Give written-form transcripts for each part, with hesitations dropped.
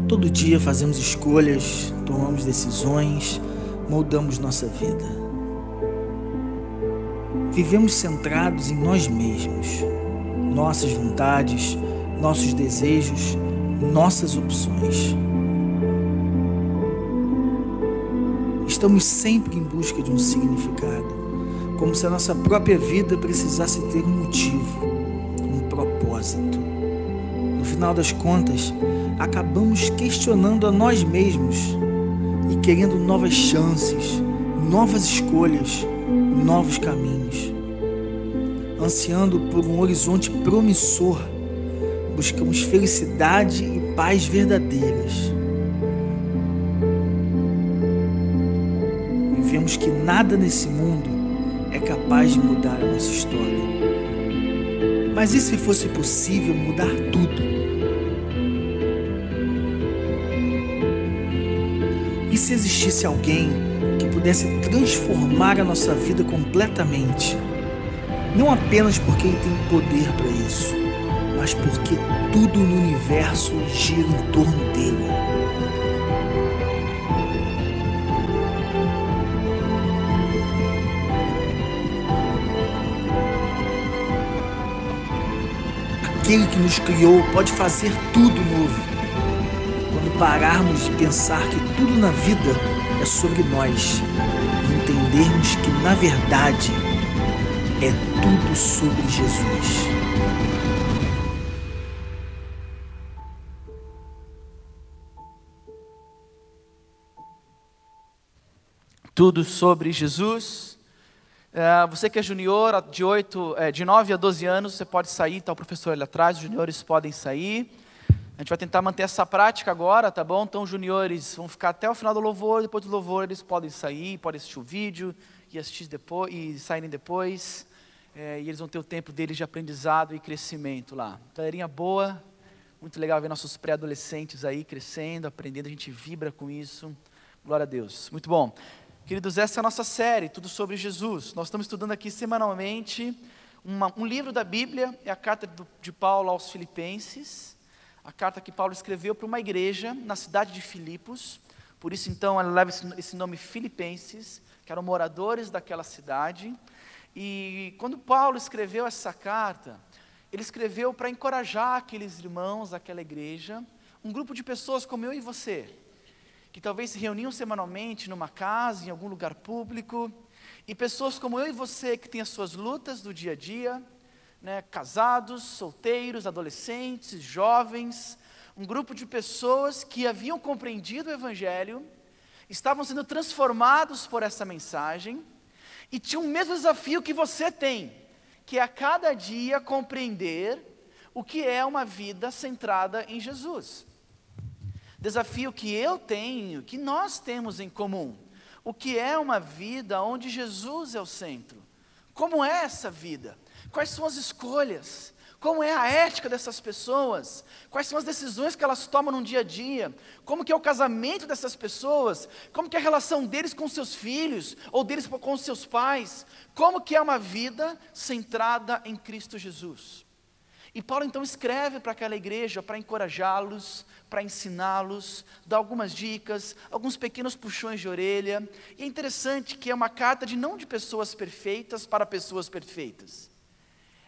Todo dia fazemos escolhas, tomamos decisões, moldamos nossa vida. Vivemos centrados em nós mesmos, nossas vontades, nossos desejos, nossas opções. Estamos sempre em busca de um significado, como se a nossa própria vida precisasse ter um motivo, um propósito. No final das contas, acabamos questionando a nós mesmos e querendo novas chances, novas escolhas, novos caminhos. Ansiando por um horizonte promissor, buscamos felicidade e paz verdadeiras. E vemos que nada nesse mundo é capaz de mudar a nossa história. Mas e se fosse possível mudar tudo? E se existisse alguém que pudesse transformar a nossa vida completamente? Não apenas porque ele tem poder para isso, mas porque tudo no universo gira em torno dele. Aquele que nos criou pode fazer tudo novo. Quando pararmos de pensar que tudo na vida é sobre nós e entendermos que, na verdade, é tudo sobre Jesus. Tudo sobre Jesus. Você que é junior, de 9 a 12 anos, você pode sair, está o professor ali atrás, os juniores podem sair. A gente vai tentar manter essa prática agora, tá bom? Então os juniores vão ficar até o final do louvor, depois do louvor eles podem sair, podem assistir o vídeo e assistir depois, e saírem depois. E eles vão ter o tempo deles de aprendizado e crescimento lá. Galerinha boa, muito legal ver nossos pré-adolescentes aí crescendo, aprendendo, a gente vibra com isso. Glória a Deus, muito bom. Queridos, essa é a nossa série, tudo sobre Jesus. Nós estamos estudando aqui semanalmente um livro da Bíblia, é a carta de Paulo aos Filipenses, a carta que Paulo escreveu para uma igreja na cidade de Filipos, por isso então ela leva esse nome Filipenses, que eram moradores daquela cidade. E quando Paulo escreveu essa carta, ele escreveu para encorajar aqueles irmãos, aquela igreja, um grupo de pessoas como eu e você, que talvez se reuniam semanalmente numa casa, em algum lugar público, e pessoas como eu e você que têm as suas lutas do dia a dia, né, casados, solteiros, adolescentes, jovens, um grupo de pessoas que haviam compreendido o Evangelho, estavam sendo transformados por essa mensagem, e tinham o mesmo desafio que você tem, que é a cada dia compreender o que é uma vida centrada em Jesus. Desafio que eu tenho, que nós temos em comum. O que é uma vida onde Jesus é o centro? Como é essa vida? Quais são as escolhas? Como é a ética dessas pessoas? Quais são as decisões que elas tomam no dia a dia? Como que é o casamento dessas pessoas? Como que é a relação deles com seus filhos? Ou deles com seus pais? Como que é uma vida centrada em Cristo Jesus? E Paulo então escreve para aquela igreja para encorajá-los, para ensiná-los, dar algumas dicas, alguns pequenos puxões de orelha. E é interessante que é uma carta não de pessoas perfeitas para pessoas perfeitas.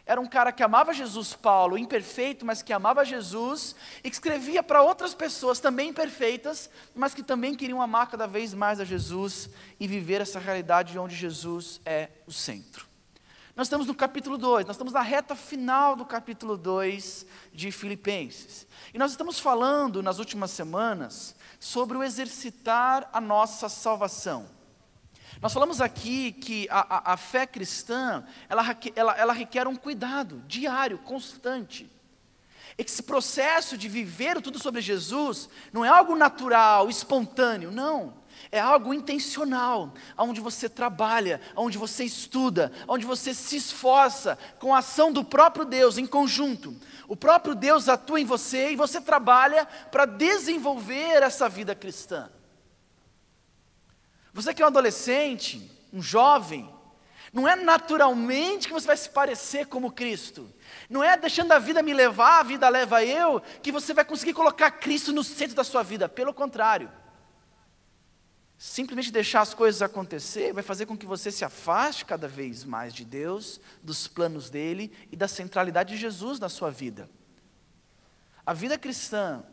Era um cara que amava Jesus, Paulo, imperfeito, mas que amava Jesus, e que escrevia para outras pessoas também imperfeitas, mas que também queriam amar cada vez mais a Jesus e viver essa realidade onde Jesus é o centro. Nós estamos no capítulo 2, nós estamos na reta final do capítulo 2 de Filipenses. E nós estamos falando nas últimas semanas sobre o exercitar a nossa salvação. Nós falamos aqui que a fé cristã, ela requer um cuidado diário, constante. Esse processo de viver tudo sobre Jesus não é algo natural, espontâneo, não. É algo intencional, onde você trabalha, onde você estuda, onde você se esforça com a ação do próprio Deus em conjunto. O próprio Deus atua em você e você trabalha para desenvolver essa vida cristã. Você que é um adolescente, um jovem, Não é naturalmente que você vai se parecer como Cristo. Não é deixando a vida me levar, a vida leva eu, que você vai conseguir colocar Cristo no centro da sua vida. Pelo contrário. Simplesmente deixar as coisas acontecer vai fazer com que você se afaste cada vez mais de Deus, dos planos dele e da centralidade de Jesus na sua vida. A vida cristã,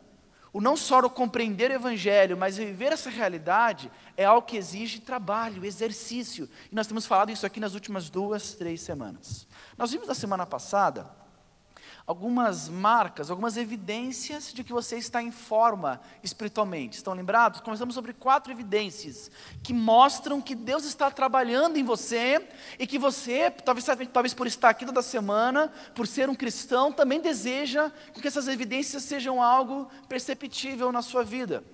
o não só o compreender o Evangelho, mas viver essa realidade, é algo que exige trabalho, exercício. E nós temos falado isso aqui nas últimas 2, 3 semanas. Nós vimos na semana passada algumas marcas, algumas evidências de que você está em forma espiritualmente. Estão lembrados? Conversamos sobre 4 evidências que mostram que Deus está trabalhando em você e que você, talvez por estar aqui toda semana, por ser um cristão, também deseja que essas evidências sejam algo perceptível na sua vida.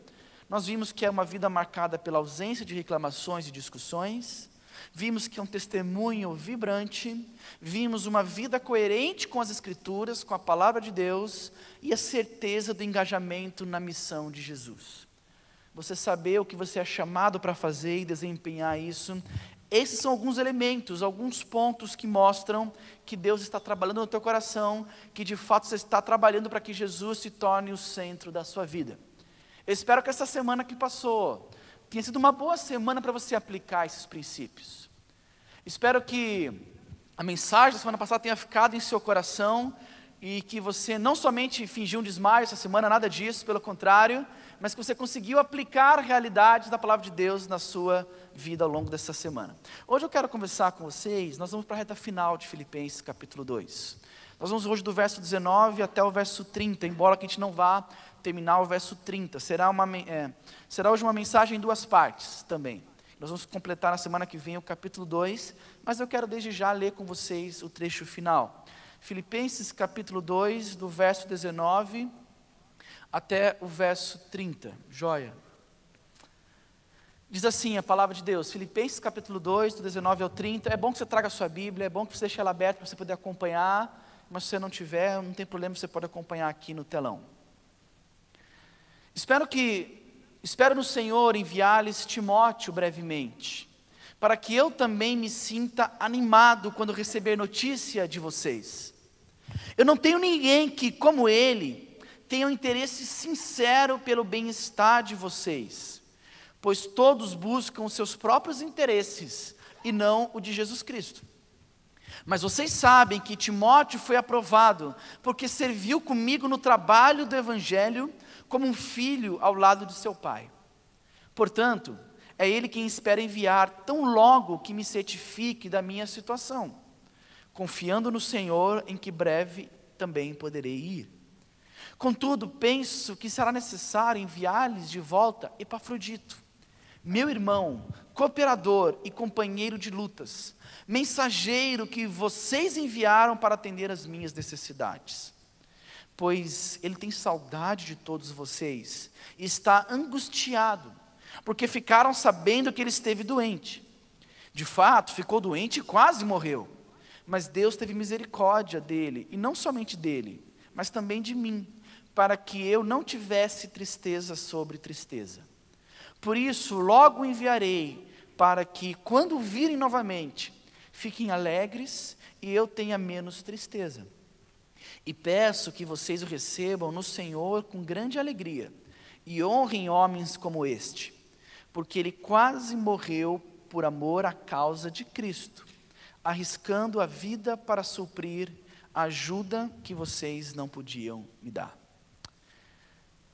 Nós vimos que é uma vida marcada pela ausência de reclamações e discussões. Vimos que é um testemunho vibrante, vimos uma vida coerente com as Escrituras, com a Palavra de Deus e a certeza do engajamento na missão de Jesus. Você saber o que você é chamado para fazer e desempenhar isso, esses são alguns elementos, alguns pontos que mostram que Deus está trabalhando no teu coração, que de fato você está trabalhando para que Jesus se torne o centro da sua vida. Eu espero que essa semana que passou tenha sido uma boa semana para você aplicar esses princípios. Espero que a mensagem da semana passada tenha ficado em seu coração e que você não somente fingiu um desmaio essa semana, nada disso, pelo contrário, mas que você conseguiu aplicar realidades da Palavra de Deus na sua vida ao longo dessa semana. Hoje eu quero conversar com vocês, nós vamos para a reta final de Filipenses capítulo 2. Nós vamos hoje do verso 19 até o verso 30, embora que a gente não vá terminar o verso 30. Será hoje uma mensagem em 2 partes também. Nós vamos completar na semana que vem o capítulo 2, mas eu quero desde já ler com vocês o trecho final. Filipenses capítulo 2, do verso 19 até o verso 30. Joia. Diz assim a palavra de Deus, Filipenses capítulo 2, do 19 ao 30. É bom que você traga a sua Bíblia, é bom que você deixe ela aberta para você poder acompanhar, mas se você não tiver, não tem problema, você pode acompanhar aqui no telão. Espero no Senhor enviar-lhes Timóteo brevemente, para que eu também me sinta animado quando receber notícia de vocês. Eu não tenho ninguém que, como ele, tenha um interesse sincero pelo bem-estar de vocês, pois todos buscam os seus próprios interesses e não o de Jesus Cristo. Mas vocês sabem que Timóteo foi aprovado, porque serviu comigo no trabalho do Evangelho, como um filho ao lado de seu pai. Portanto, é ele quem espera enviar tão logo que me certifique da minha situação, confiando no Senhor em que breve também poderei ir. Contudo, penso que será necessário enviar-lhes de volta Epafrodito, meu irmão, cooperador e companheiro de lutas, mensageiro que vocês enviaram para atender às minhas necessidades. Pois ele tem saudade de todos vocês e está angustiado, porque ficaram sabendo que ele esteve doente. De fato, ficou doente e quase morreu. Mas Deus teve misericórdia dele, e não somente dele, mas também de mim, para que eu não tivesse tristeza sobre tristeza. Por isso, logo enviarei, para que, quando virem novamente, fiquem alegres e eu tenha menos tristeza. E peço que vocês o recebam no Senhor com grande alegria, e honrem homens como este, porque ele quase morreu por amor à causa de Cristo, arriscando a vida para suprir a ajuda que vocês não podiam me dar.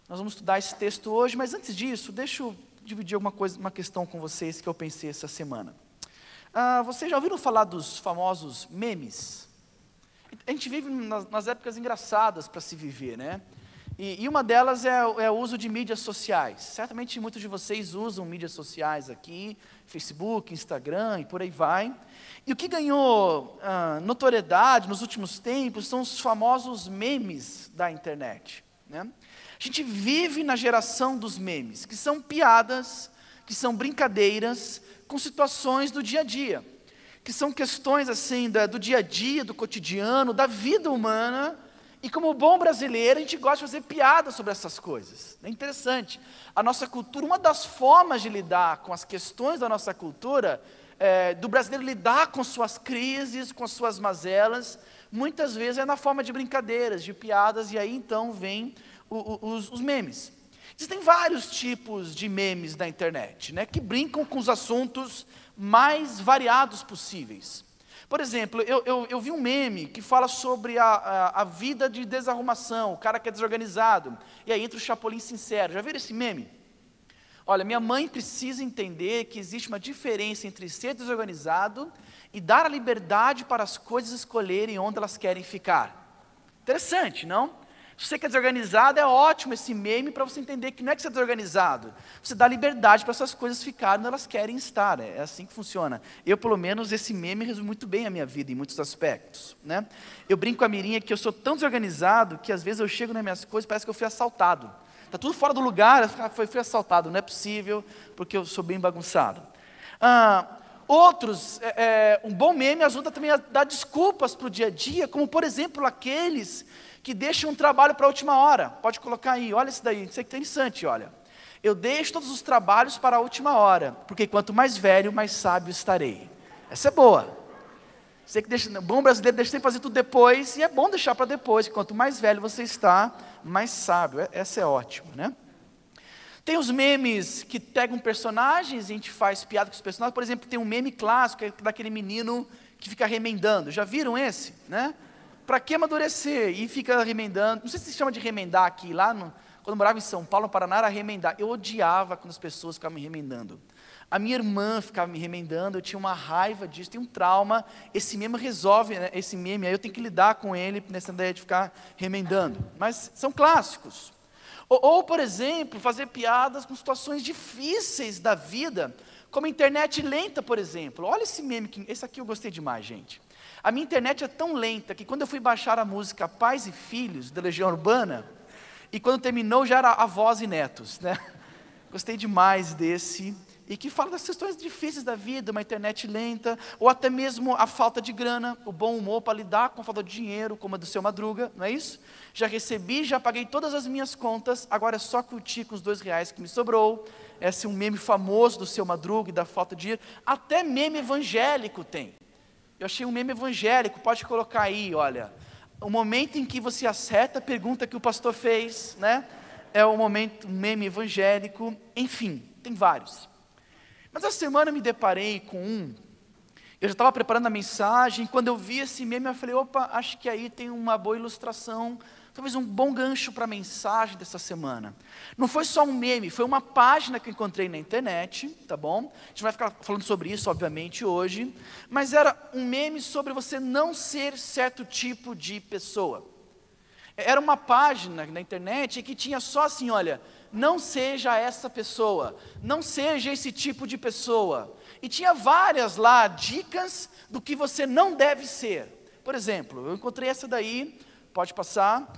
Nós vamos estudar esse texto hoje, mas antes disso, deixa eu dividir uma questão com vocês que eu pensei essa semana. Vocês já ouviram falar dos famosos memes? A gente vive nas épocas engraçadas para se viver, né? E uma delas é o uso de mídias sociais. Certamente muitos de vocês usam mídias sociais aqui, Facebook, Instagram e por aí vai. E o que ganhou notoriedade nos últimos tempos são os famosos memes da internet, né? A gente vive na geração dos memes, que são piadas, que são brincadeiras com situações do dia a dia, que são questões assim do dia a dia, do cotidiano, da vida humana, e como bom brasileiro a gente gosta de fazer piada sobre essas coisas. É interessante, a nossa cultura, uma das formas de lidar com as questões da nossa cultura do brasileiro lidar com suas crises, com suas mazelas, muitas vezes é na forma de brincadeiras, de piadas, e aí então vem os memes. Existem vários tipos de memes na internet, né, que brincam com os assuntos mais variados possíveis. Por exemplo, eu vi um meme que fala sobre a vida de desarrumação, o cara que é desorganizado, e aí entra o Chapolin sincero. Já viram esse meme? Olha, minha mãe precisa entender que existe uma diferença entre ser desorganizado e dar a liberdade para as coisas escolherem onde elas querem ficar. Interessante, não? Se você que é desorganizado, é ótimo esse meme para você entender que não é que você é desorganizado. Você dá liberdade para essas coisas ficarem onde elas querem estar. É assim que funciona. Eu, pelo menos, esse meme resume muito bem a minha vida em muitos aspectos, né? Eu brinco com a Mirinha que eu sou tão desorganizado que às vezes eu chego nas minhas coisas e parece que eu fui assaltado. Está tudo fora do lugar, eu fui assaltado. Não é possível, porque eu sou bem bagunçado. Outros, um bom meme ajuda também a dar desculpas para o dia a dia, como por exemplo aqueles que deixam um trabalho para a última hora. Pode colocar aí, olha isso daí, isso é interessante, olha. Eu deixo todos os trabalhos para a última hora, porque quanto mais velho, mais sábio estarei. Essa é boa. Você que deixa, bom brasileiro deixa sempre fazer tudo depois, e é bom deixar para depois, quanto mais velho você está, mais sábio. Essa é ótima, né? Tem os memes que pegam personagens e a gente faz piada com os personagens. Por exemplo, tem um meme clássico daquele menino que fica remendando. Já viram esse, né? Para que amadurecer? E fica remendando. Não sei se chama de remendar aqui. Quando eu morava em São Paulo, no Paraná, era remendar. Eu odiava quando as pessoas ficavam me remendando. A minha irmã ficava me remendando, eu tinha uma raiva disso, tem um trauma. Esse meme resolve, né? Esse meme, aí eu tenho que lidar com ele, nessa ideia de ficar remendando. Mas são clássicos. Ou, por exemplo, fazer piadas com situações difíceis da vida, como a internet lenta, por exemplo. Olha esse meme, esse aqui eu gostei demais, gente. A minha internet é tão lenta que quando eu fui baixar a música Pais e Filhos, da Legião Urbana, e quando terminou já era Avós e Netos, né? Gostei demais desse, e que fala das questões difíceis da vida, uma internet lenta, ou até mesmo a falta de grana, o bom humor para lidar com a falta de dinheiro, como a do Seu Madruga, não é isso? Já recebi, já paguei todas as minhas contas, agora é só curtir com os R$2 que me sobrou. Esse é um meme famoso do Seu Madruga e da falta de dinheiro. Até meme evangélico tem. Eu achei um meme evangélico, pode colocar aí, olha. O momento em que você acerta a pergunta que o pastor fez, né? É o momento, um meme evangélico, enfim, tem vários. Mas essa semana eu me deparei com eu já estava preparando a mensagem, quando eu vi esse meme eu falei, opa, acho que aí tem uma boa ilustração, talvez um bom gancho para a mensagem dessa semana. Não foi só um meme, foi uma página que eu encontrei na internet, tá bom? A gente vai ficar falando sobre isso, obviamente, hoje. Mas era um meme sobre você não ser certo tipo de pessoa. Era uma página na internet que tinha só assim, olha, não seja essa pessoa, não seja esse tipo de pessoa. E tinha várias lá dicas do que você não deve ser. Por exemplo, eu encontrei essa daí, pode passar.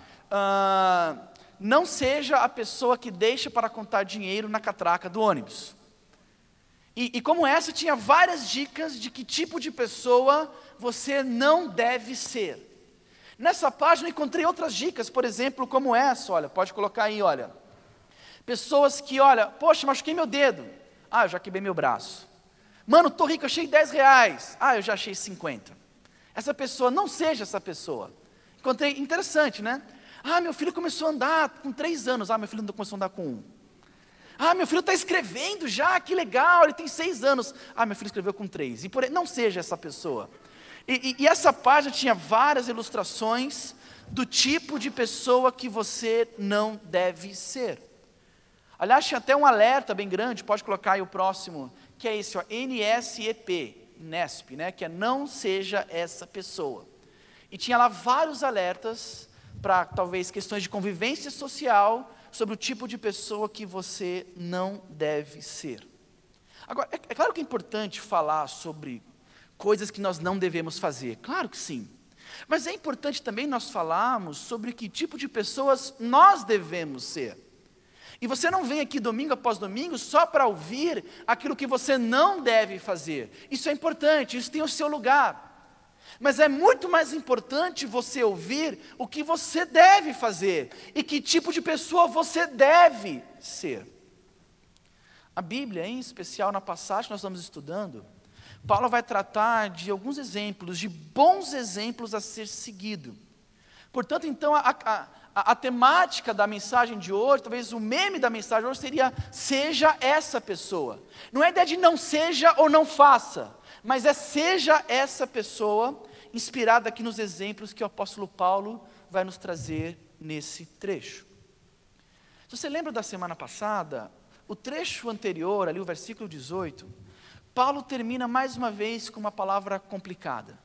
Não seja a pessoa que deixa para contar dinheiro na catraca do ônibus. E como essa, tinha várias dicas de que tipo de pessoa você não deve ser. Nessa página eu encontrei outras dicas, por exemplo, como essa, olha, pode colocar aí, olha. Pessoas que, olha, poxa, machuquei meu dedo. Eu já quebrei meu braço. Mano, tô rico, achei R$10. Eu já achei 50. Essa pessoa, não seja essa pessoa. Encontrei, interessante, né? Meu filho começou a andar com 3 anos. Meu filho não começou a andar com 1. Meu filho está escrevendo já, que legal, ele tem 6 anos. Meu filho escreveu com 3. E por aí, não seja essa pessoa. E essa página tinha várias ilustrações do tipo de pessoa que você não deve ser. Aliás, tinha até um alerta bem grande, pode colocar aí o próximo, que é esse, ó, NSP, né, que é não seja essa pessoa. E tinha lá vários alertas para talvez questões de convivência social sobre o tipo de pessoa que você não deve ser. Agora, é claro que é importante falar sobre coisas que nós não devemos fazer, claro que sim. Mas é importante também nós falarmos sobre que tipo de pessoas nós devemos ser. E você não vem aqui domingo após domingo só para ouvir aquilo que você não deve fazer. Isso é importante, isso tem o seu lugar. Mas é muito mais importante você ouvir o que você deve fazer e que tipo de pessoa você deve ser. A Bíblia, em especial na passagem que nós estamos estudando, Paulo vai tratar de alguns exemplos, de bons exemplos a ser seguido. Portanto, então, a temática da mensagem de hoje, talvez o meme da mensagem de hoje seria: seja essa pessoa. Não é a ideia de não seja ou não faça, mas é seja essa pessoa, inspirada aqui nos exemplos que o apóstolo Paulo vai nos trazer nesse trecho. Se você lembra da semana passada, o trecho anterior, ali o versículo 18, Paulo termina mais uma vez com uma palavra complicada.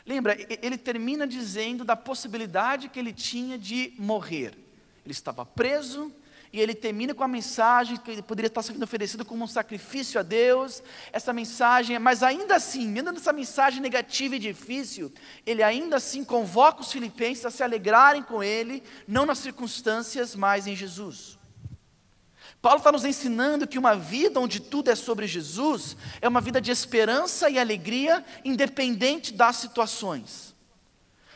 Lembra, ele termina dizendo da possibilidade que ele tinha de morrer. Ele estava preso, e ele termina com a mensagem que ele poderia estar sendo oferecido como um sacrifício a Deus. Essa mensagem, mas ainda assim, mesmo nessa mensagem negativa e difícil, ele ainda assim convoca os filipenses a se alegrarem com ele, não nas circunstâncias, mas em Jesus. Paulo está nos ensinando que uma vida onde tudo é sobre Jesus, é uma vida de esperança e alegria, independente das situações.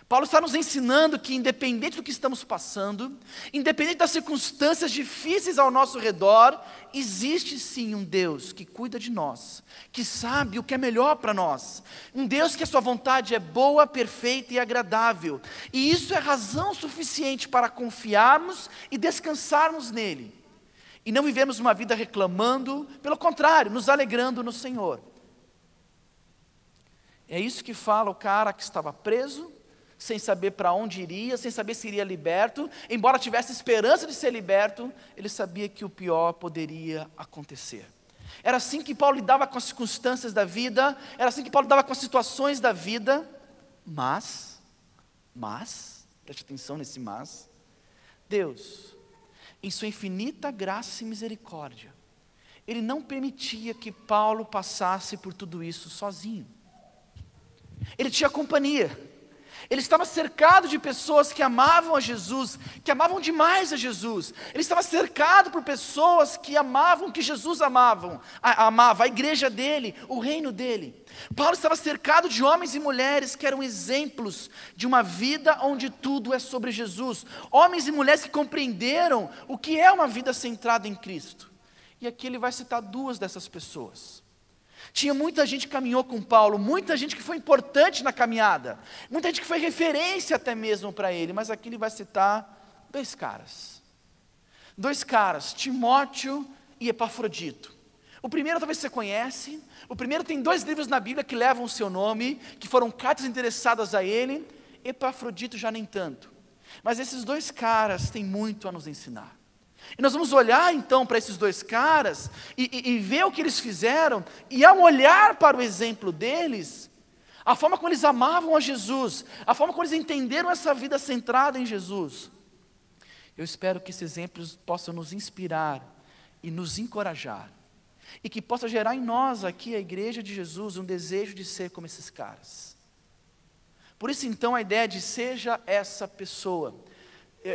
Paulo está nos ensinando que independente do que estamos passando, independente das circunstâncias difíceis ao nosso redor, existe sim um Deus que cuida de nós, que sabe o que é melhor para nós, um Deus que a sua vontade é boa, perfeita e agradável, e isso é razão suficiente para confiarmos e descansarmos nele, e não vivemos uma vida reclamando, pelo contrário, nos alegrando no Senhor. É isso que fala o cara que estava preso, sem saber para onde iria, sem saber se iria liberto, embora tivesse esperança de ser liberto, ele sabia que o pior poderia acontecer. Era assim que Paulo lidava com as circunstâncias da vida, era assim que Paulo lidava com as situações da vida, mas, preste atenção nesse mas, Deus, em sua infinita graça e misericórdia, Ele não permitia que Paulo passasse por tudo isso sozinho. Ele tinha companhia. Ele estava cercado de pessoas que amavam a Jesus, que amavam demais a Jesus. Ele estava cercado por pessoas que amavam o que Jesus amava, a igreja dele, o reino dele. Paulo estava cercado de homens e mulheres que eram exemplos de uma vida onde tudo é sobre Jesus. Homens e mulheres que compreenderam o que é uma vida centrada em Cristo. E aqui ele vai citar duas dessas pessoas. Tinha muita gente que caminhou com Paulo, muita gente que foi importante na caminhada, muita gente que foi referência até mesmo para ele, mas aqui ele vai citar dois caras, Timóteo e Epafrodito. O primeiro talvez você conhece, o primeiro tem 2 livros na Bíblia que levam o seu nome, que foram cartas endereçadas a ele. Epafrodito já nem tanto, mas esses 2 caras têm muito a nos ensinar. E nós vamos olhar então para esses 2 caras e ver o que eles fizeram, e ao olhar para o exemplo deles, a forma como eles amavam a Jesus, a forma como eles entenderam essa vida centrada em Jesus, eu espero que esses exemplos possam nos inspirar e nos encorajar, e que possa gerar em nós aqui, a igreja de Jesus, um desejo de ser como esses caras. Por isso então a ideia de seja essa pessoa,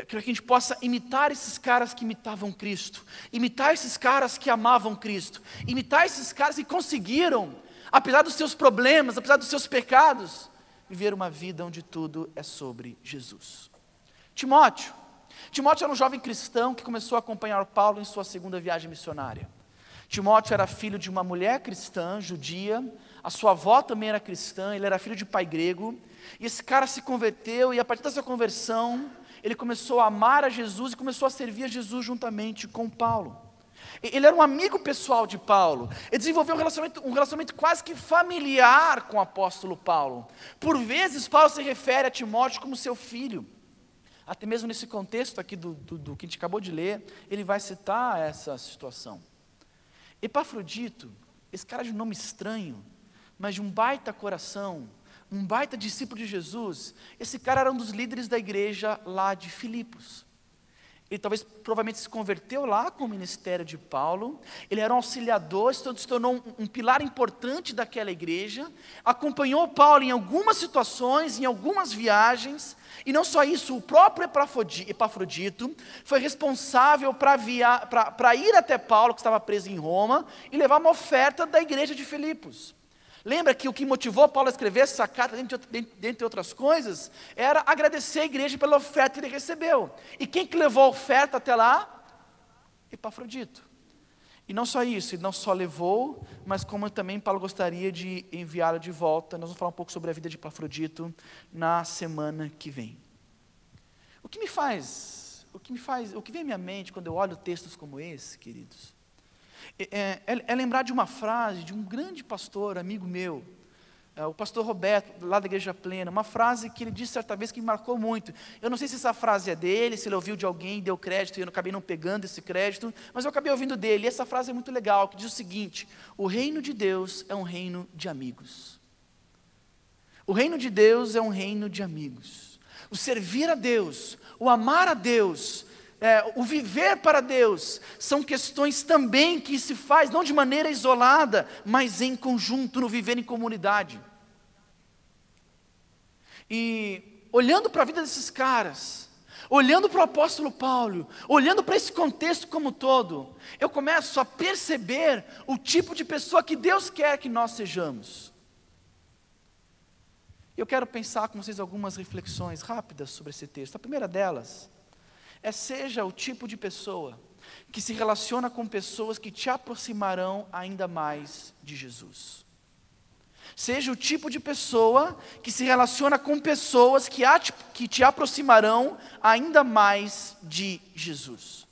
que a gente possa imitar esses caras que imitavam Cristo, imitar esses caras que amavam Cristo, imitar esses caras que conseguiram, apesar dos seus problemas, apesar dos seus pecados, viver uma vida onde tudo é sobre Jesus. Timóteo era um jovem cristão que começou a acompanhar Paulo em sua 2ª viagem missionária. Timóteo era filho de uma mulher cristã, judia, a sua avó também era cristã, ele era filho de pai grego, e esse cara se converteu, e a partir dessa conversão, ele começou a amar a Jesus e começou a servir a Jesus juntamente com Paulo. Ele era um amigo pessoal de Paulo. Ele desenvolveu um relacionamento quase que familiar com o apóstolo Paulo. Por vezes, Paulo se refere a Timóteo como seu filho. Até mesmo nesse contexto aqui do que a gente acabou de ler, ele vai citar essa situação. Epafrodito, esse cara de nome estranho, mas de um baita coração, um baita discípulo de Jesus, esse cara era um dos líderes da igreja lá de Filipos. Ele provavelmente se converteu lá com o ministério de Paulo, ele era um auxiliador, se tornou um pilar importante daquela igreja, acompanhou Paulo em algumas situações, em algumas viagens, e não só isso, o próprio Epafrodito foi responsável para ir até Paulo, que estava preso em Roma, e levar uma oferta da igreja de Filipos. Lembra que o que motivou Paulo a escrever essa carta, dentre outras coisas, era agradecer a igreja pela oferta que ele recebeu. E quem que levou a oferta até lá? Epafrodito. E não só isso, ele não só levou, mas como também Paulo gostaria de enviá-lo de volta. Nós vamos falar um pouco sobre a vida de Epafrodito na semana que vem. O que vem à minha mente quando eu olho textos como esse, queridos, é lembrar de uma frase de um grande pastor, amigo meu, o pastor Roberto, lá da Igreja Plena, uma frase que ele disse certa vez que me marcou muito. Eu não sei se essa frase é dele, se ele ouviu de alguém, deu crédito, e eu acabei não pegando esse crédito, mas eu acabei ouvindo dele, e essa frase é muito legal, que diz o seguinte: o reino de Deus é um reino de amigos. O reino de Deus é um reino de amigos. O servir a Deus, o amar a Deus, o viver para Deus, são questões também que se faz, não de maneira isolada, mas em conjunto, no viver em comunidade. E olhando para a vida desses caras, olhando para o apóstolo Paulo, olhando para esse contexto como um todo, eu começo a perceber o tipo de pessoa que Deus quer que nós sejamos. Eu quero pensar com vocês algumas reflexões rápidas sobre esse texto. A primeira delas seja o tipo de pessoa que se relaciona com pessoas que te aproximarão ainda mais de Jesus. Seja o tipo de pessoa que se relaciona com pessoas que te aproximarão ainda mais de Jesus.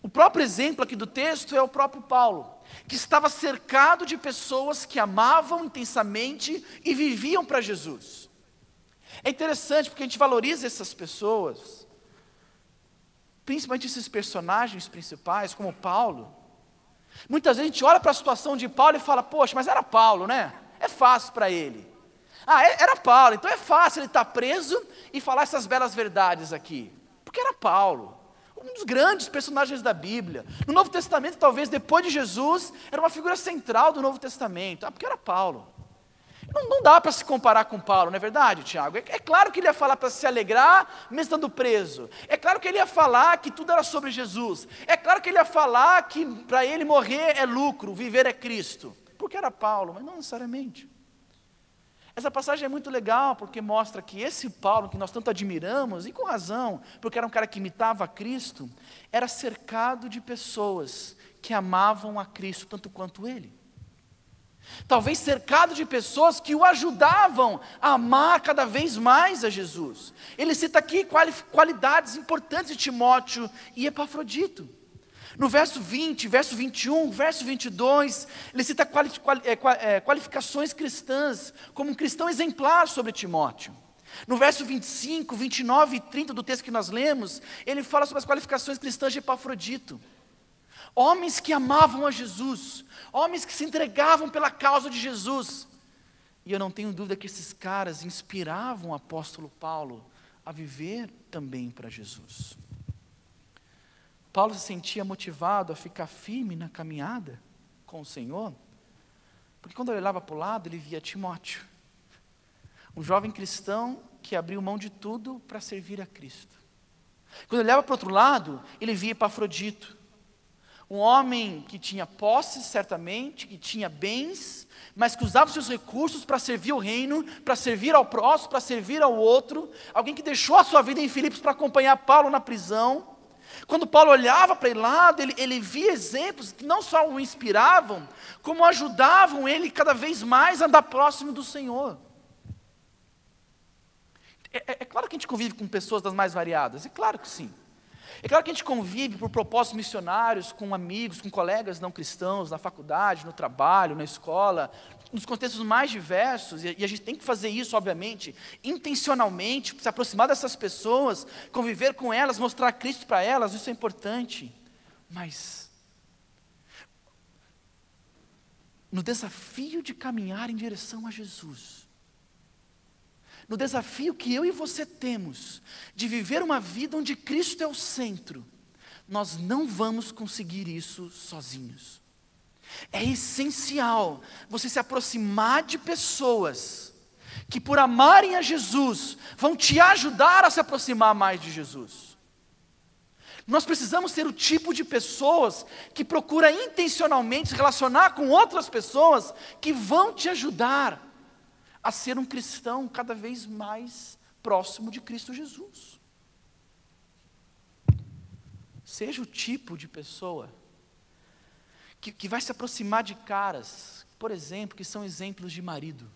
O próprio exemplo aqui do texto é o próprio Paulo, que estava cercado de pessoas que amavam intensamente e viviam para Jesus. É interessante porque a gente valoriza essas pessoas, principalmente esses personagens principais, como Paulo. Muitas vezes a gente olha para a situação de Paulo e fala: poxa, mas era Paulo, né? É fácil para ele. Era Paulo, então é fácil ele estar preso e falar essas belas verdades aqui. Porque era Paulo, um dos grandes personagens da Bíblia. No Novo Testamento, talvez depois de Jesus, era uma figura central do Novo Testamento. Porque era Paulo. Não dá para se comparar com Paulo, não é verdade, Tiago? É claro que ele ia falar para se alegrar, mesmo estando preso. É claro que ele ia falar que tudo era sobre Jesus. É claro que ele ia falar que para ele morrer é lucro, viver é Cristo. Porque era Paulo, mas não necessariamente. Essa passagem é muito legal, porque mostra que esse Paulo, que nós tanto admiramos, e com razão, porque era um cara que imitava a Cristo, era cercado de pessoas que amavam a Cristo tanto quanto ele. Talvez cercado de pessoas que o ajudavam a amar cada vez mais a Jesus. Ele cita aqui qualidades importantes de Timóteo e Epafrodito. No verso 20, verso 21, verso 22, ele cita qualificações cristãs, como um cristão exemplar sobre Timóteo. No verso 25, 29 e 30 do texto que nós lemos, ele fala sobre as qualificações cristãs de Epafrodito. Homens que amavam a Jesus, homens que se entregavam pela causa de Jesus. E eu não tenho dúvida que esses caras inspiravam o apóstolo Paulo a viver também para Jesus. Paulo se sentia motivado a ficar firme na caminhada com o Senhor, porque quando ele olhava para o lado, ele via Timóteo, um jovem cristão que abriu mão de tudo para servir a Cristo. Quando ele olhava para o outro lado, ele via Epafrodito, um homem que tinha posses, certamente, que tinha bens, mas que usava os seus recursos para servir o reino, para servir ao próximo, para servir ao outro. Alguém que deixou a sua vida em Filipos para acompanhar Paulo na prisão. Quando Paulo olhava para ele lado, ele via exemplos que não só o inspiravam, como ajudavam ele cada vez mais a andar próximo do Senhor. É claro que a gente convive com pessoas das mais variadas, é claro que sim. É claro que a gente convive por propósitos missionários, com amigos, com colegas não cristãos, na faculdade, no trabalho, na escola, nos contextos mais diversos, e a gente tem que fazer isso, obviamente, intencionalmente, se aproximar dessas pessoas, conviver com elas, mostrar Cristo para elas, isso é importante. Mas, no desafio de caminhar em direção a Jesus, no desafio que eu e você temos, de viver uma vida onde Cristo é o centro, nós não vamos conseguir isso sozinhos. É essencial você se aproximar de pessoas que, por amarem a Jesus, vão te ajudar a se aproximar mais de Jesus. Nós precisamos ser o tipo de pessoas que procura intencionalmente se relacionar com outras pessoas que vão te ajudar a ser um cristão cada vez mais próximo de Cristo Jesus. Seja o tipo de pessoa que vai se aproximar de caras, por exemplo, que são exemplos de marido.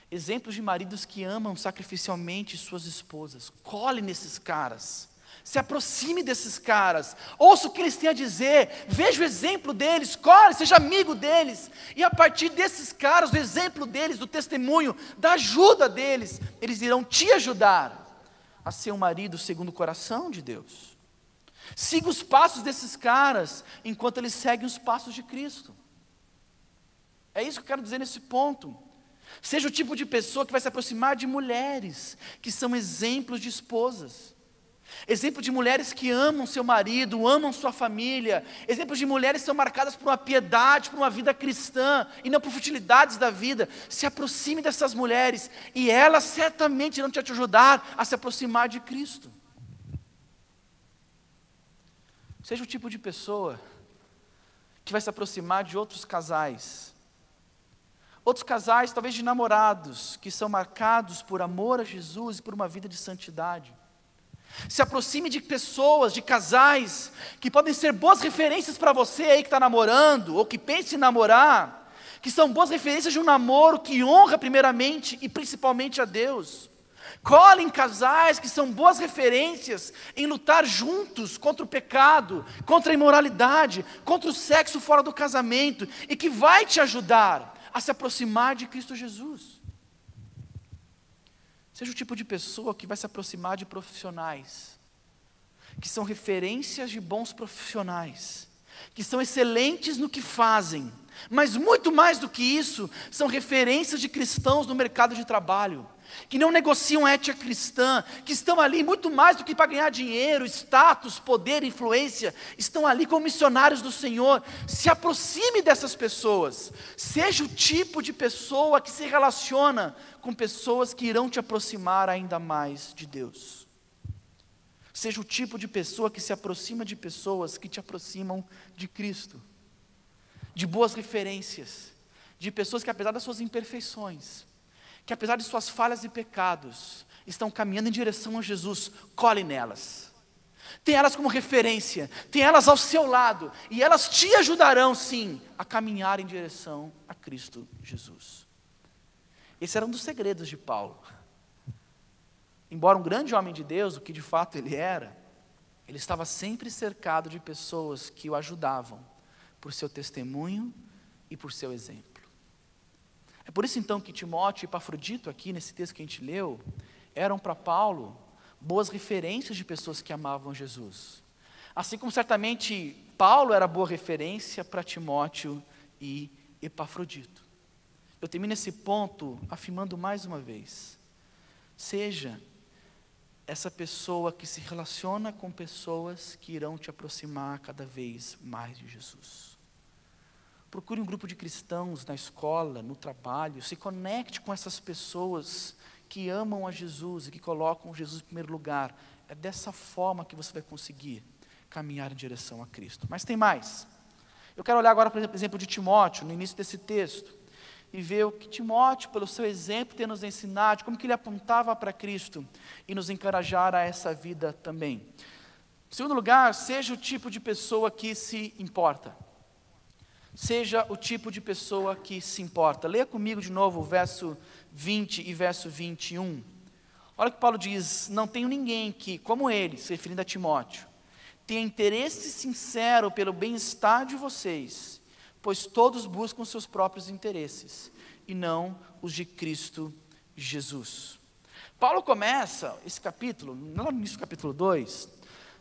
Exemplos de maridos que amam sacrificialmente suas esposas. Cole nesses caras. Se aproxime desses caras. Ouça o que eles têm a dizer. Veja o exemplo deles. Cole, seja amigo deles. E a partir desses caras, do exemplo deles, do testemunho, da ajuda deles, eles irão te ajudar a ser um marido segundo o coração de Deus. Siga os passos desses caras, enquanto eles seguem os passos de Cristo. É isso que eu quero dizer nesse ponto. Seja o tipo de pessoa que vai se aproximar de mulheres, que são exemplos de esposas. Exemplo de mulheres que amam seu marido, amam sua família. Exemplos de mulheres que são marcadas por uma piedade, por uma vida cristã, e não por futilidades da vida. Se aproxime dessas mulheres, e elas certamente irão te ajudar a se aproximar de Cristo. Seja o tipo de pessoa que vai se aproximar de outros casais. Outros casais, talvez de namorados, que são marcados por amor a Jesus e por uma vida de santidade. Se aproxime de pessoas, de casais, que podem ser boas referências para você aí que está namorando, ou que pensa em namorar, que são boas referências de um namoro que honra primeiramente e principalmente a Deus. Cole em casais que são boas referências em lutar juntos contra o pecado, contra a imoralidade, contra o sexo fora do casamento, e que vai te ajudar a se aproximar de Cristo Jesus. Seja o tipo de pessoa que vai se aproximar de profissionais, que são referências de bons profissionais, que são excelentes no que fazem, mas muito mais do que isso, são referências de cristãos no mercado de trabalho, que não negociam ética cristã, que estão ali muito mais do que para ganhar dinheiro, status, poder, influência, estão ali como missionários do Senhor. Se aproxime dessas pessoas, seja o tipo de pessoa que se relaciona com pessoas que irão te aproximar ainda mais de Deus. Seja o tipo de pessoa que se aproxima de pessoas que te aproximam de Cristo, de boas referências, de pessoas que apesar das suas imperfeições, que apesar de suas falhas e pecados, estão caminhando em direção a Jesus. Cole nelas. Tem elas como referência, tem elas ao seu lado, e elas te ajudarão sim a caminhar em direção a Cristo Jesus. Esse era um dos segredos de Paulo. Embora um grande homem de Deus, o que de fato ele era, ele estava sempre cercado de pessoas que o ajudavam por seu testemunho e por seu exemplo. É por isso então que Timóteo e Epafrodito, aqui nesse texto que a gente leu, eram para Paulo boas referências de pessoas que amavam Jesus. Assim como certamente Paulo era boa referência para Timóteo e Epafrodito. Eu termino esse ponto afirmando mais uma vez: seja essa pessoa que se relaciona com pessoas que irão te aproximar cada vez mais de Jesus. Procure um grupo de cristãos na escola, no trabalho, se conecte com essas pessoas que amam a Jesus e que colocam Jesus em primeiro lugar. É dessa forma que você vai conseguir caminhar em direção a Cristo. Mas tem mais. Eu quero olhar agora para o exemplo de Timóteo, no início desse texto, e ver o que Timóteo, pelo seu exemplo, tem nos ensinado, como que ele apontava para Cristo e nos encorajar a essa vida também. Em segundo lugar, seja o tipo de pessoa que se importa. Seja o tipo de pessoa que se importa. Leia comigo de novo o verso 20 e verso 21. Olha o que Paulo diz: não tenho ninguém que, como ele, se referindo a Timóteo, tenha interesse sincero pelo bem-estar de vocês, pois todos buscam seus próprios interesses, e não os de Cristo Jesus. Paulo começa esse capítulo, lá no início do capítulo 2,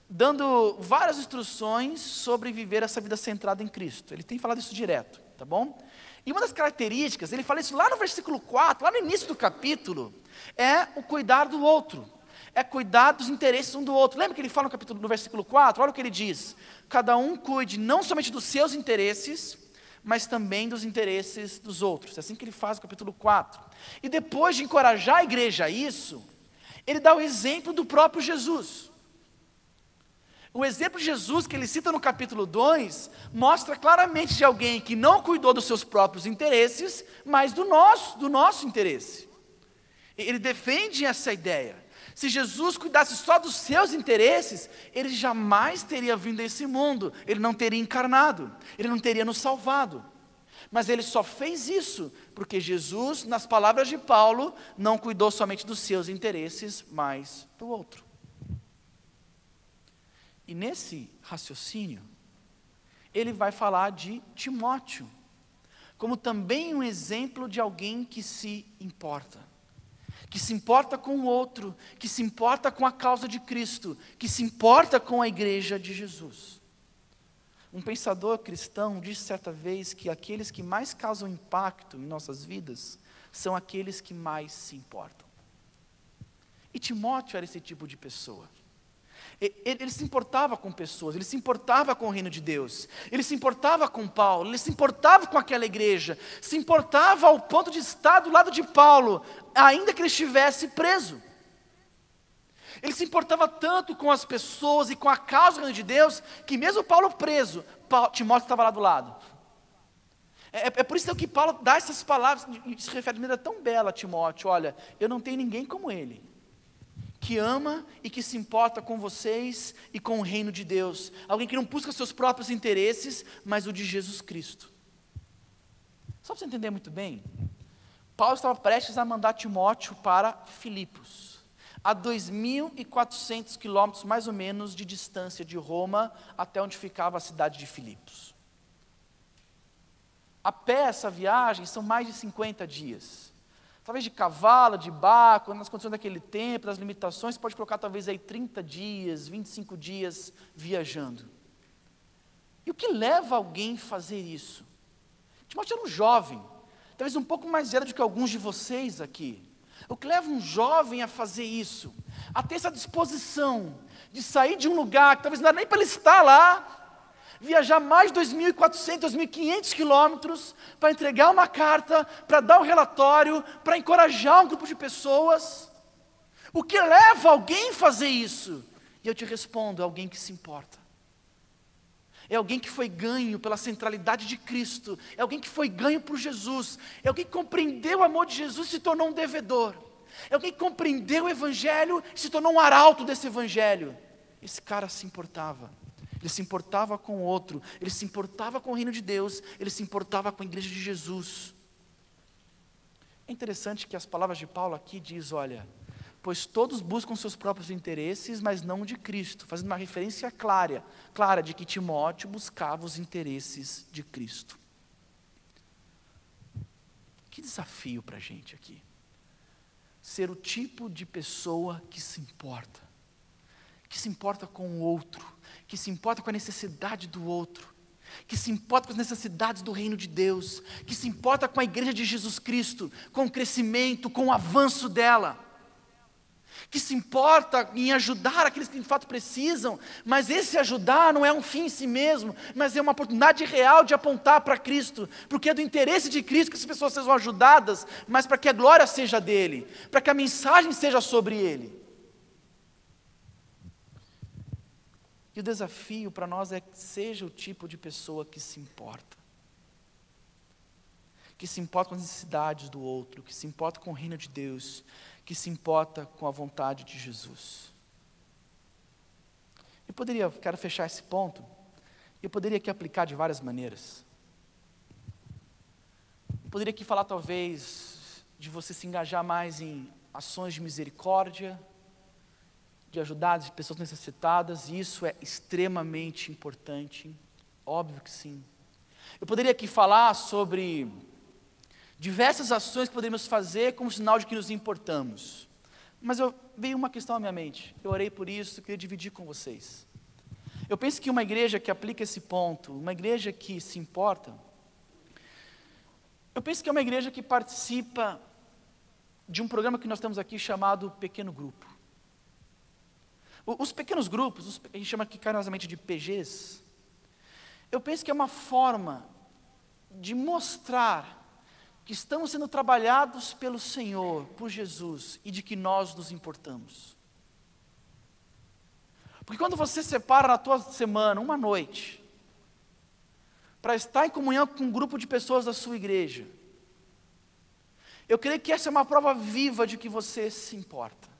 dando várias instruções sobre viver essa vida centrada em Cristo. Ele tem falado isso direto, tá bom? E uma das características, ele fala isso lá no versículo 4, lá no início do capítulo, é o cuidar do outro, é cuidar dos interesses um do outro. Lembra que ele fala no versículo 4? Olha o que ele diz: cada um cuide não somente dos seus interesses, mas também dos interesses dos outros. É assim que ele faz no capítulo 4. E depois de encorajar a igreja a isso, ele dá o exemplo do próprio Jesus. O exemplo de Jesus que ele cita no capítulo 2, mostra claramente de alguém que não cuidou dos seus próprios interesses, mas do nosso interesse. Ele defende essa ideia. Se Jesus cuidasse só dos seus interesses, ele jamais teria vindo a esse mundo, ele não teria encarnado, ele não teria nos salvado. Mas ele só fez isso porque Jesus, nas palavras de Paulo, não cuidou somente dos seus interesses, mas do outro. E nesse raciocínio, ele vai falar de Timóteo, como também um exemplo de alguém que se importa com o outro, que se importa com a causa de Cristo, que se importa com a igreja de Jesus. Um pensador cristão disse certa vez que aqueles que mais causam impacto em nossas vidas são aqueles que mais se importam. E Timóteo era esse tipo de pessoa. Ele se importava com pessoas, ele se importava com o reino de Deus, ele se importava com Paulo, ele se importava com aquela igreja, se importava ao ponto de estar do lado de Paulo, ainda que ele estivesse preso. Ele se importava tanto com as pessoas e com a causa do reino de Deus, que mesmo Paulo preso, Timóteo estava lá do lado. É por isso que Paulo dá essas palavras, e se refere de maneira tão bela a Timóteo: olha, eu não tenho ninguém como ele, que ama e que se importa com vocês e com o reino de Deus. Alguém que não busca seus próprios interesses, mas o de Jesus Cristo. Só para você entender muito bem, Paulo estava prestes a mandar Timóteo para Filipos, a 2.400 quilômetros mais ou menos de distância de Roma, até onde ficava a cidade de Filipos. A pé essa viagem são mais de 50 dias. Talvez de cavalo, de barco, nas condições daquele tempo, das limitações, pode colocar talvez aí 30 dias, 25 dias viajando. E o que leva alguém a fazer isso? Timóteo era um jovem, talvez um pouco mais velho do que alguns de vocês aqui. O que leva um jovem a fazer isso? A ter essa disposição de sair de um lugar que talvez não era nem para ele estar lá, viajar mais de 2.400, 2.500 quilômetros para entregar uma carta, para dar um relatório, para encorajar um grupo de pessoas. O que leva alguém a fazer isso? E eu te respondo: é alguém que se importa. É alguém que foi ganho pela centralidade de Cristo, é alguém que foi ganho por Jesus, é alguém que compreendeu o amor de Jesus e se tornou um devedor, é alguém que compreendeu o Evangelho e se tornou um arauto desse Evangelho. Esse cara se importava. Ele se importava com o outro, ele se importava com o reino de Deus, ele se importava com a igreja de Jesus. É interessante que as palavras de Paulo aqui diz: olha, pois todos buscam seus próprios interesses, mas não o de Cristo, fazendo uma referência clara de que Timóteo buscava os interesses de Cristo. Que desafio para a gente aqui, ser o tipo de pessoa que se importa com o outro, que se importa com a necessidade do outro, que se importa com as necessidades do reino de Deus, que se importa com a igreja de Jesus Cristo, com o crescimento, com o avanço dela, que se importa em ajudar aqueles que de fato precisam, mas esse ajudar não é um fim em si mesmo, mas é uma oportunidade real de apontar para Cristo, porque é do interesse de Cristo que as pessoas sejam ajudadas, mas para que a glória seja dele, para que a mensagem seja sobre ele. E o desafio para nós é que seja o tipo de pessoa que se importa com as necessidades do outro, que se importa com o reino de Deus, que se importa com a vontade de Jesus. Quero fechar esse ponto, eu poderia aqui aplicar de várias maneiras. Eu poderia aqui falar talvez de você se engajar mais em ações de misericórdia, de ajudar as pessoas necessitadas, e isso é extremamente importante, óbvio que sim. Eu poderia aqui falar sobre diversas ações que poderíamos fazer como sinal de que nos importamos, mas veio uma questão à minha mente, eu orei por isso, eu queria dividir com vocês. Eu penso que uma igreja que aplica esse ponto, uma igreja que se importa, eu penso que é uma igreja que participa de um programa que nós temos aqui chamado Pequeno Grupo. Os pequenos grupos, a gente chama aqui carinhosamente de PGs, eu penso que é uma forma de mostrar que estamos sendo trabalhados pelo Senhor, por Jesus, e de que nós nos importamos. Porque quando você separa na tua semana, uma noite, para estar em comunhão com um grupo de pessoas da sua igreja, eu creio que essa é uma prova viva de que você se importa.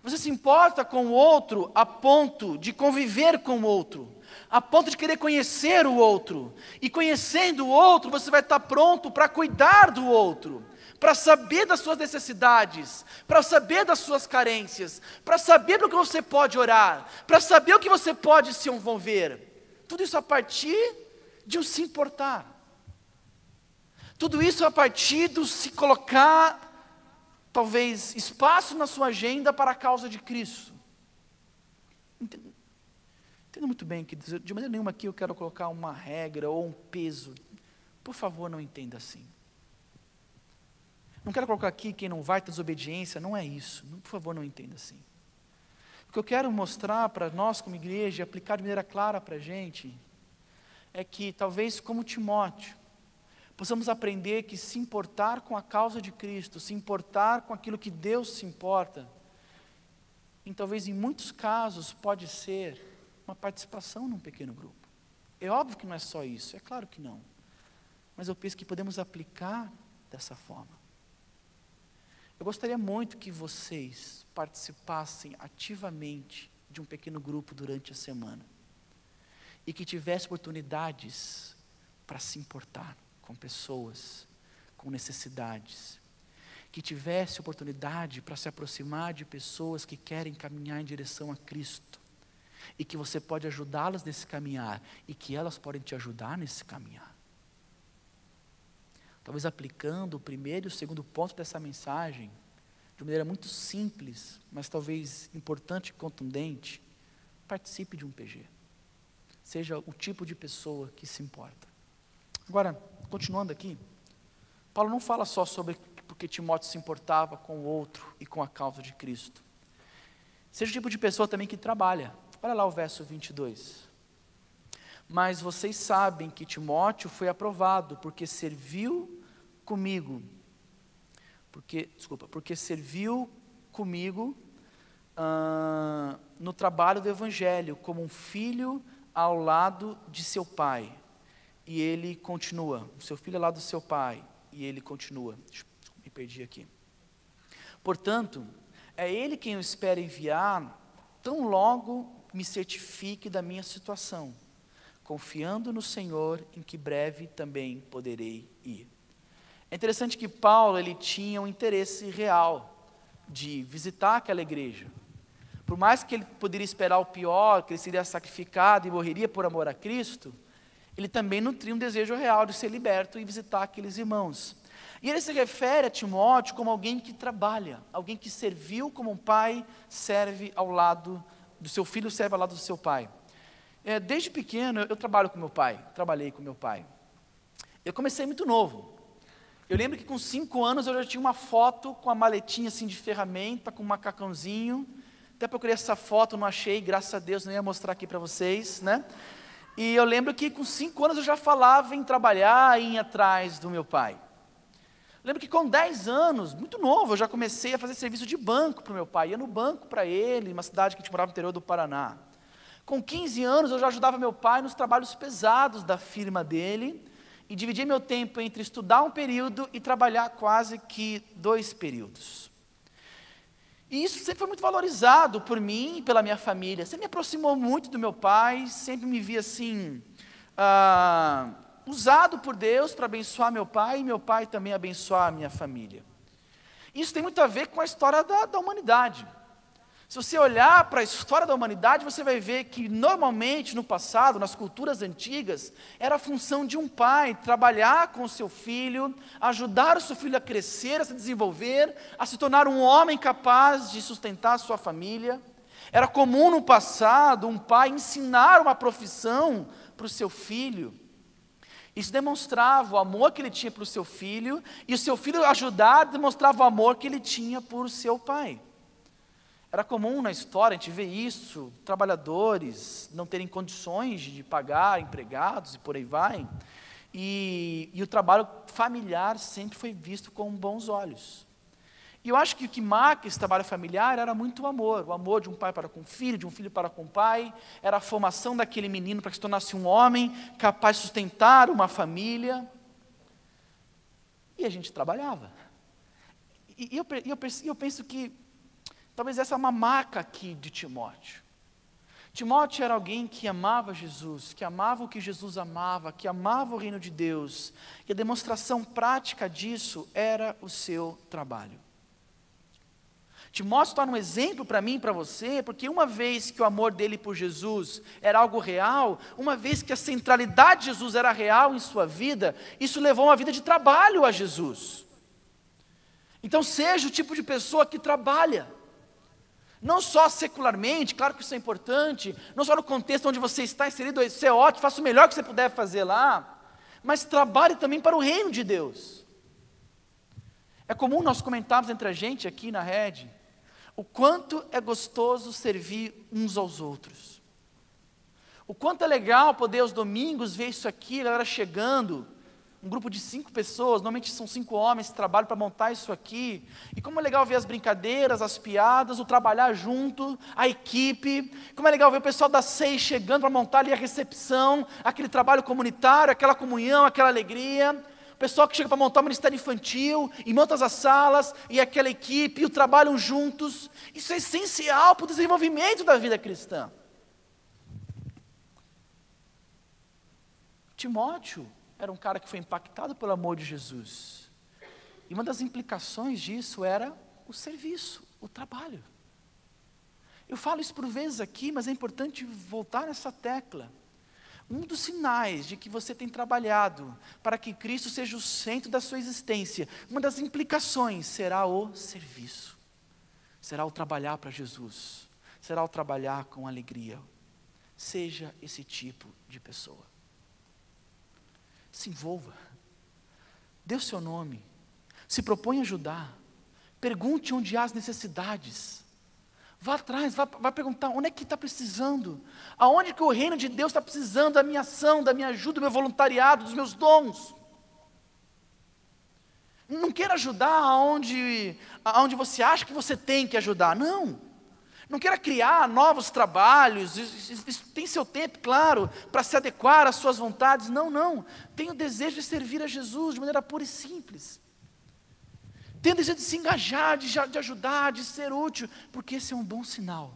Você se importa com o outro a ponto de conviver com o outro, a ponto de querer conhecer o outro. E conhecendo o outro, você vai estar pronto para cuidar do outro, para saber das suas necessidades, para saber das suas carências, para saber para o que você pode orar, para saber o que você pode se envolver. Tudo isso a partir de um se importar. Tudo isso a partir de se colocar talvez espaço na sua agenda para a causa de Cristo. Entenda muito bem que de maneira nenhuma aqui eu quero colocar uma regra ou um peso. Por favor, não entenda assim. Não quero colocar aqui quem não vai ter desobediência, não é isso. Por favor, não entenda assim. O que eu quero mostrar para nós como igreja, aplicar de maneira clara para a gente, é que talvez como Timóteo, possamos aprender que se importar com a causa de Cristo, se importar com aquilo que Deus se importa, talvez em muitos casos pode ser uma participação num pequeno grupo. É óbvio que não é só isso, é claro que não. Mas eu penso que podemos aplicar dessa forma. Eu gostaria muito que vocês participassem ativamente de um pequeno grupo durante a semana. E que tivessem oportunidades para se importar com pessoas, com necessidades, que tivesse oportunidade para se aproximar de pessoas que querem caminhar em direção a Cristo, e que você pode ajudá-las nesse caminhar, e que elas podem te ajudar nesse caminhar. Talvez aplicando o primeiro e o segundo ponto dessa mensagem, de maneira muito simples, mas talvez importante e contundente, participe de um PG. Seja o tipo de pessoa que se importa. Agora, continuando aqui, Paulo não fala só sobre porque Timóteo se importava com o outro e com a causa de Cristo. Seja o tipo de pessoa também que trabalha. Olha lá o verso 22. Mas vocês sabem que Timóteo foi aprovado porque serviu comigo. Porque serviu comigo no trabalho do Evangelho, como um filho ao lado de seu pai. E ele continua, o seu filho é lá do seu pai, e ele continua. Me perdi aqui. Portanto, é ele quem eu espero enviar, tão logo me certifique da minha situação, confiando no Senhor, em que breve também poderei ir. É interessante que Paulo, ele tinha um interesse real de visitar aquela igreja. Por mais que ele poderia esperar o pior, que ele seria sacrificado e morreria por amor a Cristo, ele também nutria um desejo real de ser liberto e visitar aqueles irmãos. E ele se refere a Timóteo como alguém que trabalha, alguém que serviu como um pai serve ao lado do seu filho, serve ao lado do seu pai. Desde pequeno eu trabalhei com meu pai. Eu comecei muito novo. Eu lembro que com 5 anos eu já tinha uma foto com a maletinha assim de ferramenta, com um macacãozinho. Até procurei essa foto, não achei, graças a Deus, não ia mostrar aqui para vocês, né? E eu lembro que com 5 anos eu já falava em trabalhar e ir atrás do meu pai. Lembro que com 10 anos, muito novo, eu já comecei a fazer serviço de banco para o meu pai. Ia no banco para ele, uma cidade que a gente morava no interior do Paraná. Com 15 anos eu já ajudava meu pai nos trabalhos pesados da firma dele e dividia meu tempo entre estudar um período e trabalhar quase que 2 períodos. E isso sempre foi muito valorizado por mim e pela minha família. Sempre me aproximou muito do meu pai, sempre me via assim, usado por Deus para abençoar meu pai e meu pai também abençoar a minha família. Isso tem muito a ver com a história da humanidade. Se você olhar para a história da humanidade, você vai ver que normalmente no passado, nas culturas antigas, era a função de um pai trabalhar com o seu filho, ajudar o seu filho a crescer, a se desenvolver, a se tornar um homem capaz de sustentar a sua família. Era comum no passado um pai ensinar uma profissão para o seu filho. Isso demonstrava o amor que ele tinha para o seu filho, e o seu filho ajudar demonstrava o amor que ele tinha por seu pai. Era comum na história a gente ver isso, trabalhadores não terem condições de pagar empregados e por aí vai, e o trabalho familiar sempre foi visto com bons olhos. E eu acho que o que marca esse trabalho familiar era muito o amor de um pai para com o filho, de um filho para com o pai, era a formação daquele menino para que se tornasse um homem capaz de sustentar uma família, e a gente trabalhava. E eu penso que Talvez essa é uma marca aqui de Timóteo. Timóteo era alguém que amava Jesus, que amava o que Jesus amava, que amava o reino de Deus, e a demonstração prática disso era o seu trabalho. Timóteo está um exemplo para mim e para você, porque uma vez que o amor dele por Jesus era algo real, uma vez que a centralidade de Jesus era real em sua vida, isso levou uma vida de trabalho a Jesus. Então seja o tipo de pessoa que trabalha, não só secularmente, claro que isso é importante, não só no contexto onde você está inserido, isso é ótimo, faça o melhor que você puder fazer lá, mas trabalhe também para o reino de Deus. É comum nós comentarmos entre a gente aqui na rede, o quanto é gostoso servir uns aos outros. O quanto é legal poder aos domingos ver isso aqui, a galera chegando, um grupo de 5 pessoas, normalmente são 5 homens que trabalham para montar isso aqui. E como é legal ver as brincadeiras, as piadas, o trabalhar junto, a equipe. Como é legal ver o pessoal da CEI chegando para montar ali a recepção, aquele trabalho comunitário, aquela comunhão, aquela alegria. O pessoal que chega para montar o ministério infantil, e monta as salas, e aquela equipe, e o trabalham juntos. Isso é essencial para o desenvolvimento da vida cristã. Timóteo era um cara que foi impactado pelo amor de Jesus. E uma das implicações disso era o serviço, o trabalho. Eu falo isso por vezes aqui, mas é importante voltar nessa tecla. Um dos sinais de que você tem trabalhado para que Cristo seja o centro da sua existência, uma das implicações será o serviço. Será o trabalhar para Jesus. Será o trabalhar com alegria. Seja esse tipo de pessoa. Se envolva, dê o seu nome, se propõe a ajudar, pergunte onde há as necessidades, vá atrás, vá perguntar onde é que está precisando, aonde que o reino de Deus está precisando da minha ação, da minha ajuda, do meu voluntariado, dos meus dons. Não queira ajudar aonde você acha que você tem que ajudar, não. Não queira criar novos trabalhos, isso tem seu tempo, claro, para se adequar às suas vontades. Não. Tenha o desejo de servir a Jesus de maneira pura e simples. Tenha o desejo de se engajar, de ajudar, de ser útil, porque esse é um bom sinal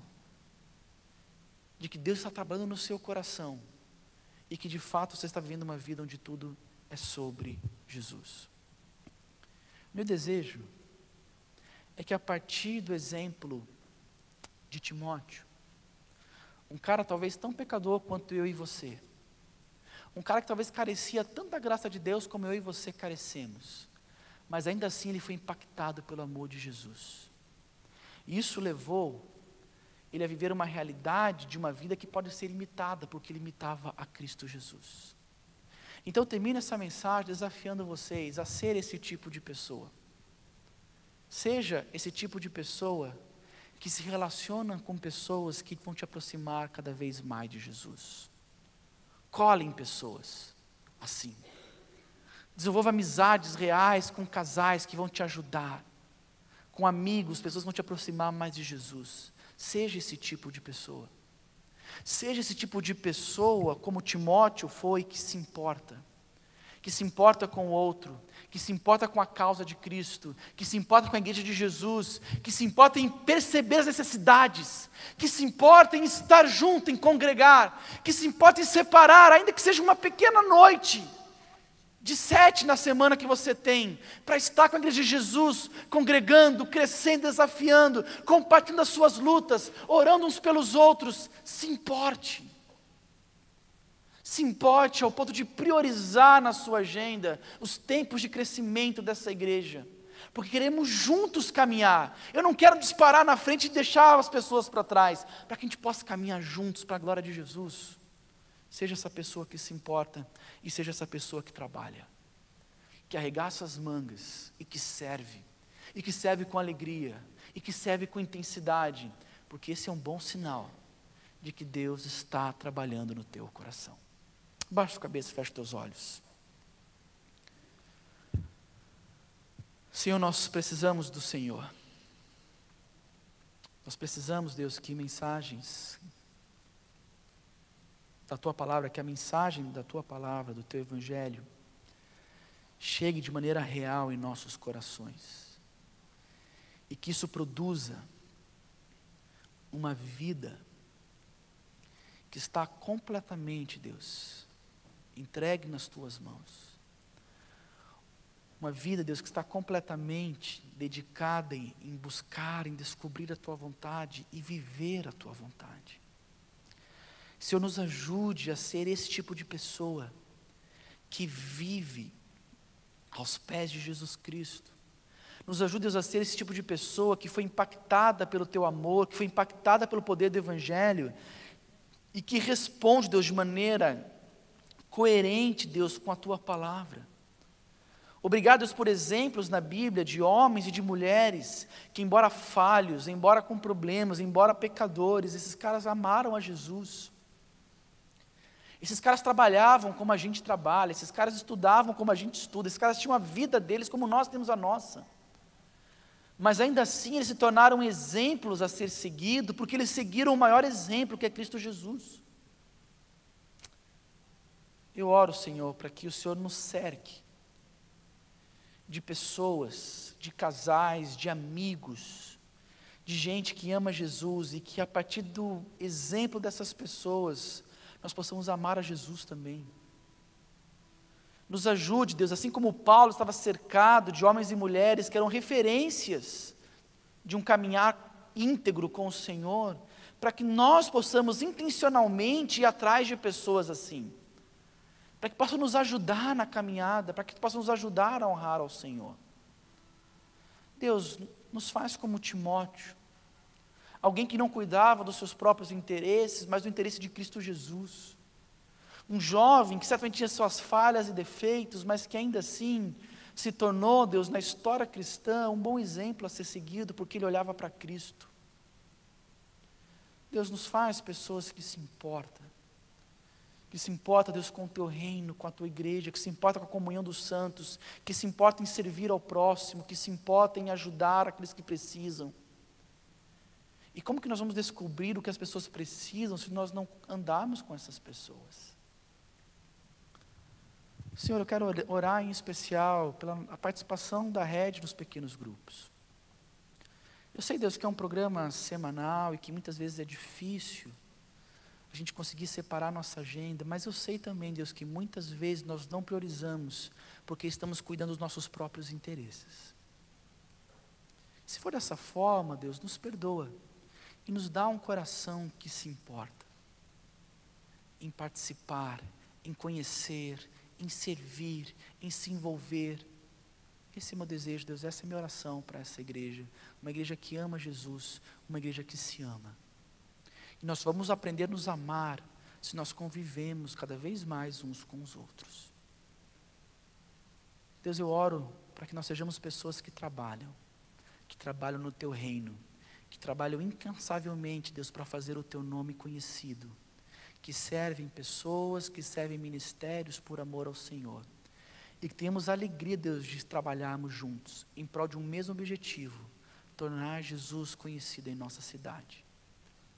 de que Deus está trabalhando no seu coração e que de fato você está vivendo uma vida onde tudo é sobre Jesus. Meu desejo é que a partir do exemplo de Timóteo, um cara talvez tão pecador quanto eu e você, um cara que talvez carecia tanto da graça de Deus como eu e você carecemos, mas ainda assim ele foi impactado pelo amor de Jesus. E isso levou ele a viver uma realidade de uma vida que pode ser imitada, porque ele imitava a Cristo Jesus. Então eu termino essa mensagem desafiando vocês a ser esse tipo de pessoa. Seja esse tipo de pessoa que se relaciona com pessoas que vão te aproximar cada vez mais de Jesus. Cole em pessoas assim. Desenvolva amizades reais com casais que vão te ajudar, com amigos, pessoas que vão te aproximar mais de Jesus. Seja esse tipo de pessoa. Seja esse tipo de pessoa como Timóteo foi, que se importa com o outro, que se importa com a causa de Cristo, que se importa com a igreja de Jesus, que se importa em perceber as necessidades, que se importa em estar junto, em congregar, que se importa em separar, ainda que seja uma pequena noite, de 7 na semana que você tem, para estar com a igreja de Jesus, congregando, crescendo, desafiando, compartilhando as suas lutas, orando uns pelos outros. Se importe. Se importe ao ponto de priorizar na sua agenda os tempos de crescimento dessa igreja, porque queremos juntos caminhar. Eu não quero disparar na frente e deixar as pessoas para trás, para que a gente possa caminhar juntos para a glória de Jesus. Seja essa pessoa que se importa e seja essa pessoa que trabalha, que arregaça as mangas e que serve com alegria, e que serve com intensidade, porque esse é um bom sinal de que Deus está trabalhando no teu coração. Baixa a cabeça e fecha os teus olhos. Senhor, nós precisamos do Senhor. Nós precisamos, Deus, que mensagens da Tua Palavra, que a mensagem da Tua Palavra, do Teu Evangelho, chegue de maneira real em nossos corações. E que isso produza uma vida que está completamente, Deus, entregue nas tuas mãos. Uma vida, Deus, que está completamente dedicada em buscar, em descobrir a tua vontade e viver a tua vontade. Senhor, nos ajude a ser esse tipo de pessoa que vive aos pés de Jesus Cristo. Nos ajude, Deus, a ser esse tipo de pessoa que foi impactada pelo teu amor, que foi impactada pelo poder do Evangelho e que responde, Deus, de maneira coerente, Deus, com a tua palavra. Obrigado, Deus, por exemplos na Bíblia de homens e de mulheres que, embora falhos, embora com problemas, embora pecadores, esses caras amaram a Jesus. Esses caras trabalhavam como a gente trabalha, esses caras estudavam como a gente estuda, esses caras tinham a vida deles como nós temos a nossa. Mas ainda assim eles se tornaram exemplos a ser seguidos, porque eles seguiram o maior exemplo, que é Cristo Jesus. Eu oro, Senhor, para que o Senhor nos cerque de pessoas, de casais, de amigos, de gente que ama Jesus e que a partir do exemplo dessas pessoas, nós possamos amar a Jesus também. Nos ajude, Deus, assim como Paulo estava cercado de homens e mulheres que eram referências de um caminhar íntegro com o Senhor, para que nós possamos intencionalmente ir atrás de pessoas assim, para que possam nos ajudar na caminhada, para que possam nos ajudar a honrar ao Senhor. Deus, nos faz como Timóteo, alguém que não cuidava dos seus próprios interesses, mas do interesse de Cristo Jesus. Um jovem que certamente tinha suas falhas e defeitos, mas que ainda assim se tornou, Deus, na história cristã, um bom exemplo a ser seguido, porque ele olhava para Cristo. Deus, nos faz pessoas que se importam, Deus, com o teu reino, com a tua igreja, que se importa com a comunhão dos santos, que se importa em servir ao próximo, que se importa em ajudar aqueles que precisam. E como que nós vamos descobrir o que as pessoas precisam se nós não andarmos com essas pessoas? Senhor, eu quero orar em especial pela participação da rede nos pequenos grupos. Eu sei, Deus, que é um programa semanal e que muitas vezes é difícil a gente conseguir separar nossa agenda, mas eu sei também, Deus, que muitas vezes nós não priorizamos porque estamos cuidando dos nossos próprios interesses. Se for dessa forma, Deus, nos perdoa e nos dá um coração que se importa em participar, em conhecer, em servir, em se envolver. Esse é o meu desejo, Deus, essa é a minha oração para essa igreja. Uma igreja que ama Jesus, uma igreja que se ama. E nós vamos aprender a nos amar se nós convivemos cada vez mais uns com os outros. Deus, eu oro para que nós sejamos pessoas que trabalham no teu reino, que trabalham incansavelmente, Deus, para fazer o teu nome conhecido, que servem pessoas, que servem ministérios por amor ao Senhor. E que tenhamos a alegria, Deus, de trabalharmos juntos, em prol de um mesmo objetivo, tornar Jesus conhecido em nossa cidade.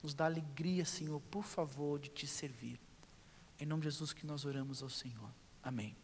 Nos dá alegria, Senhor, por favor, de te servir. Em nome de Jesus que nós oramos ao Senhor. Amém.